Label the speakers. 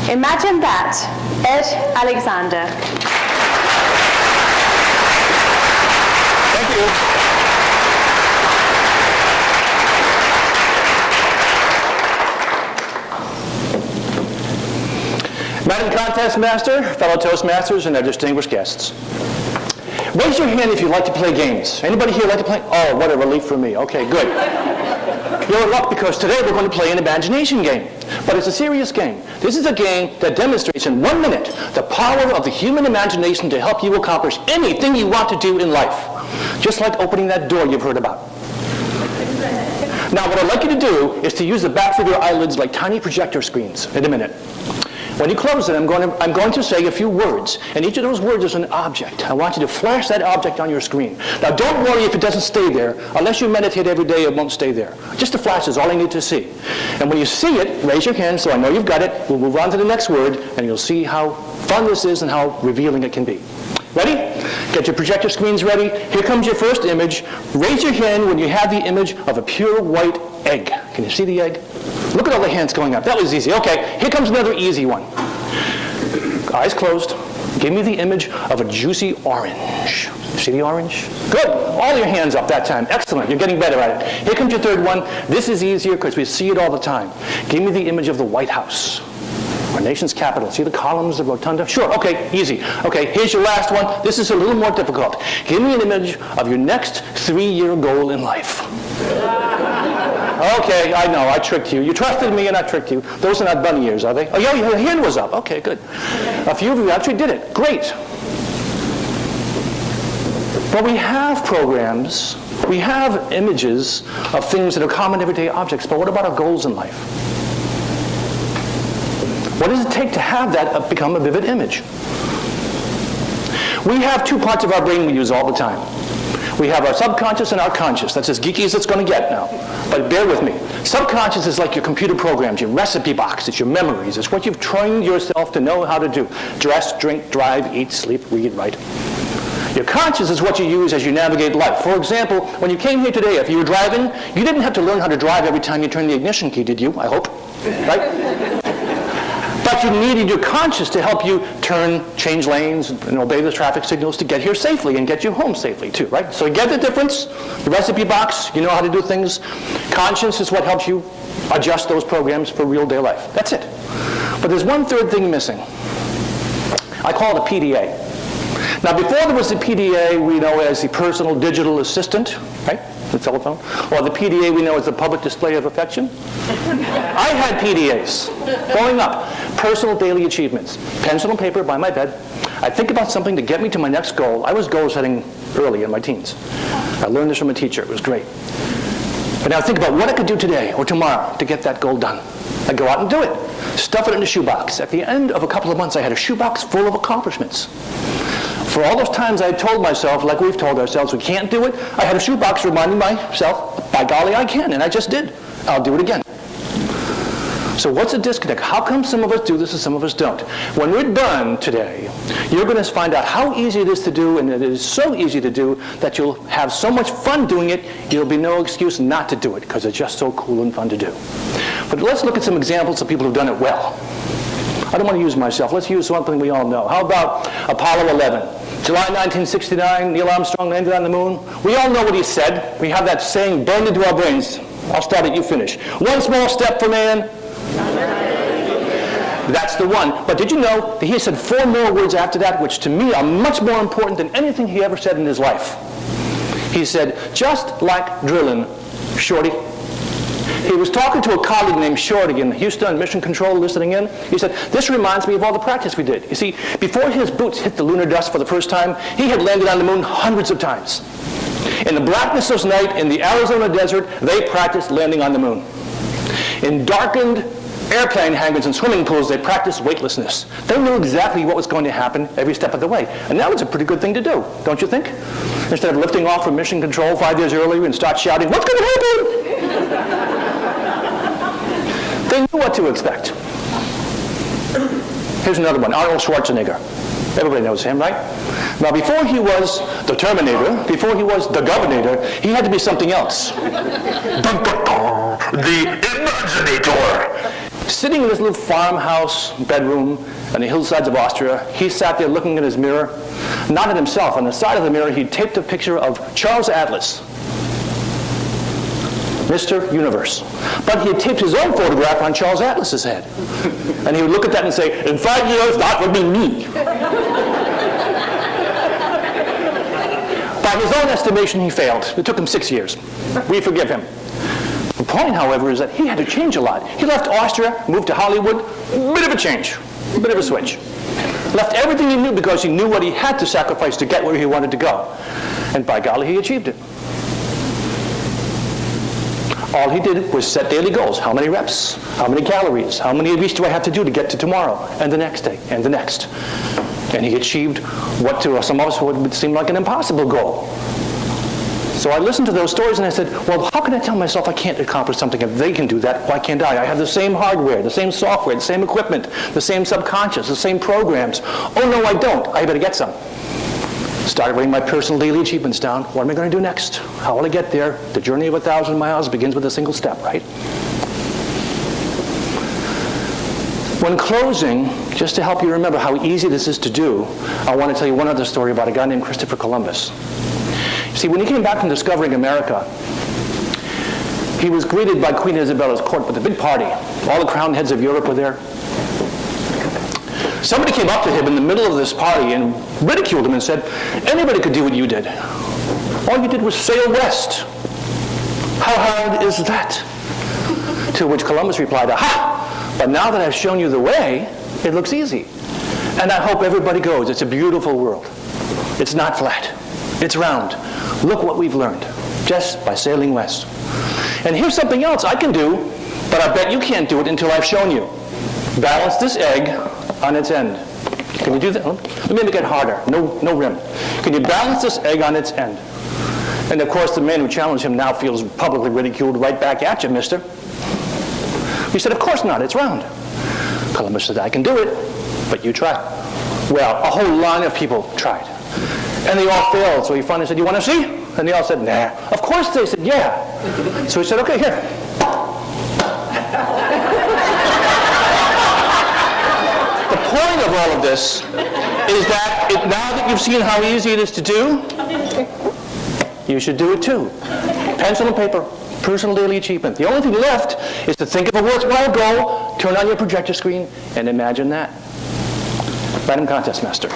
Speaker 1: Imagine that, Ed Alexander.
Speaker 2: Thank you. Madam Contest Master, fellow Toastmasters, and our distinguished guests. Raise your hand if you'd like to play games. Anybody here like to play? Oh, what a relief for me. Okay, good. You're in luck because today we're going to play an imagination game. But it's a serious game. This is a game that demonstrates in 1 minute the power of the human imagination to help you accomplish anything you want to do in life. Just like opening that door you've heard about. Now, what I'd like you to do is to use the backs of your eyelids like tiny projector screens in a minute. When you close it, I'm going to say a few words, and each of those words is an object. I want you to flash that object on your screen. Now, don't worry if it doesn't stay there. Unless you meditate every day, it won't stay there. Just a flash is all I need to see. And when you see it, raise your hand so I know you've got it. We'll move on to the next word, and you'll see how fun this is and how revealing it can be. Ready? Get your projector screens ready. Here comes your first image. Raise your hand when you have the image of a pure white egg. Can you see the egg? Look at all the hands going up. That was easy. Okay, here comes another easy one. Eyes closed. Give me the image of a juicy orange. See the orange? Good. All your hands up that time. Excellent. You're getting better at it. Here comes your third one. This is easier because we see it all the time. Give me the image of the White House, our nation's capital. See the columns, the rotunda? Sure. Okay, easy. Okay, here's your last one. This is a little more difficult. Give me an image of your next 3-year goal in life. Okay, I know, I tricked you. You trusted me and I tricked you. Those are not bunny ears, are they? Oh, yeah, your hand was up. Okay, good. A few of you actually did it. Great. But we have programs, we have images of things that are common everyday objects, but what about our goals in life? What does it take to have that become a vivid image? We have two parts of our brain we use all the time. We have our subconscious and our conscious. That's as geeky as it's going to get now. But bear with me. Subconscious is like your computer programs, your recipe box. It's your memories. It's what you've trained yourself to know how to do. Dress, drink, drive, eat, sleep, read, write. Your conscious is what you use as you navigate life. For example, when you came here today, if you were driving, you didn't have to learn how to drive every time you turned the ignition key, did you? I hope. Right? But you needed your conscious to help you turn, change lanes, and obey the traffic signals to get here safely and get you home safely too, right? So you get the difference. The recipe box, you know how to do things. Conscience is what helps you adjust those programs for real day life. That's it. But there's one third thing missing. I call it a PDA. Now before there was the PDA we know as the personal digital assistant, right? The telephone, or the PDA we know as the public display of affection. I had PDAs growing up, personal daily achievements, pencil and paper by my bed. I'd think about something to get me to my next goal. I was goal setting early in my teens. I learned this from a teacher. It was great. But now think about what I could do today or tomorrow to get that goal done. I'd go out and do it. Stuff it in a shoebox. At the end of a couple of months, I had a shoebox full of accomplishments. For all those times I had told myself, like we've told ourselves, we can't do it, I had a shoebox reminding myself, by golly, I can, and I just did. I'll do it again. So what's the disconnect? How come some of us do this and some of us don't? When we're done today, you're going to find out how easy it is to do, and it is so easy to do that you'll have so much fun doing it, there'll be no excuse not to do it, because it's just so cool and fun to do. But let's look at some examples of people who've done it well. I don't want to use myself. Let's use something we all know. How about Apollo 11? July 1969, Neil Armstrong landed on the moon. We all know what he said. We have that saying burned into our brains. I'll start it, you finish. One small step for man. That's the one. But did you know that he said 4 more words after that, which to me are much more important than anything he ever said in his life. He said, just like drilling, Shorty. He was talking to a colleague named Shorty in Houston Mission Control listening in. He said, this reminds me of all the practice we did. You see, before his boots hit the lunar dust for the first time, he had landed on the moon hundreds of times. In the blackness of night, in the Arizona desert, they practiced landing on the moon. In darkened airplane hangars and swimming pools, they practiced weightlessness. They knew exactly what was going to happen every step of the way. And that was a pretty good thing to do, don't you think? Instead of lifting off from Mission Control 5 years earlier and start shouting, what's going to happen? They knew what to expect. Here's another one, Arnold Schwarzenegger. Everybody knows him, right? Now, before he was the Terminator, before he was the Governator, he had to be something else. The Imaginator. Sitting in his little farmhouse bedroom on the hillsides of Austria, he sat there looking in his mirror, not at himself. On the side of the mirror, he taped a picture of Charles Atlas, Mr. Universe. But he had taped his own photograph on Charles Atlas's head. And he would look at that and say, in 5 years, that would be me. By his own estimation, he failed. It took him 6 years. We forgive him. The point, however, is that he had to change a lot. He left Austria, moved to Hollywood, bit of a change, bit of a switch. Left everything he knew because he knew what he had to sacrifice to get where he wanted to go. And by golly, he achieved it. All he did was set daily goals. How many reps? How many calories? How many of each do I have to do to get to tomorrow? And the next day, and the next. And he achieved what to some of us would seem like an impossible goal. So I listened to those stories and I said, well, how can I tell myself I can't accomplish something? If they can do that, why can't I? I have the same hardware, the same software, the same equipment, the same subconscious, the same programs. Oh, no, I don't. I better get some. Started writing my personal daily achievements down. What am I going to do next? How will I get there? The journey of 1,000 miles begins with a single step, right? When closing, just to help you remember how easy this is to do, I want to tell you one other story about a guy named Christopher Columbus. See, when he came back from discovering America, he was greeted by Queen Isabella's court with a big party. All the crowned heads of Europe were there. Somebody came up to him in the middle of this party and ridiculed him and said, anybody could do what you did. All you did was sail west. How hard is that? To which Columbus replied, aha! But now that I've shown you the way, it looks easy. And I hope everybody goes. It's a beautiful world. It's not flat. It's round. Look what we've learned just by sailing west. And here's something else I can do, but I bet you can't do it until I've shown you. Balance this egg on its end. Can you do that? Let me make it harder. No rim. Can you balance this egg on its end? And of course, the man who challenged him now feels publicly ridiculed right back at you, mister. He said, of course not. It's round. Columbus said, I can do it, but you try. Well, a whole line of people tried. And they all failed. So he finally said, you want to see? And they all said, nah. Of course they said, yeah. So he said, okay, here. The point of all of this is that now that you've seen how easy it is to do, you should do it too. Pencil and paper, personal daily achievement. The only thing left is to think of a worthwhile goal, turn on your projector screen, and imagine that. Random Contest Master.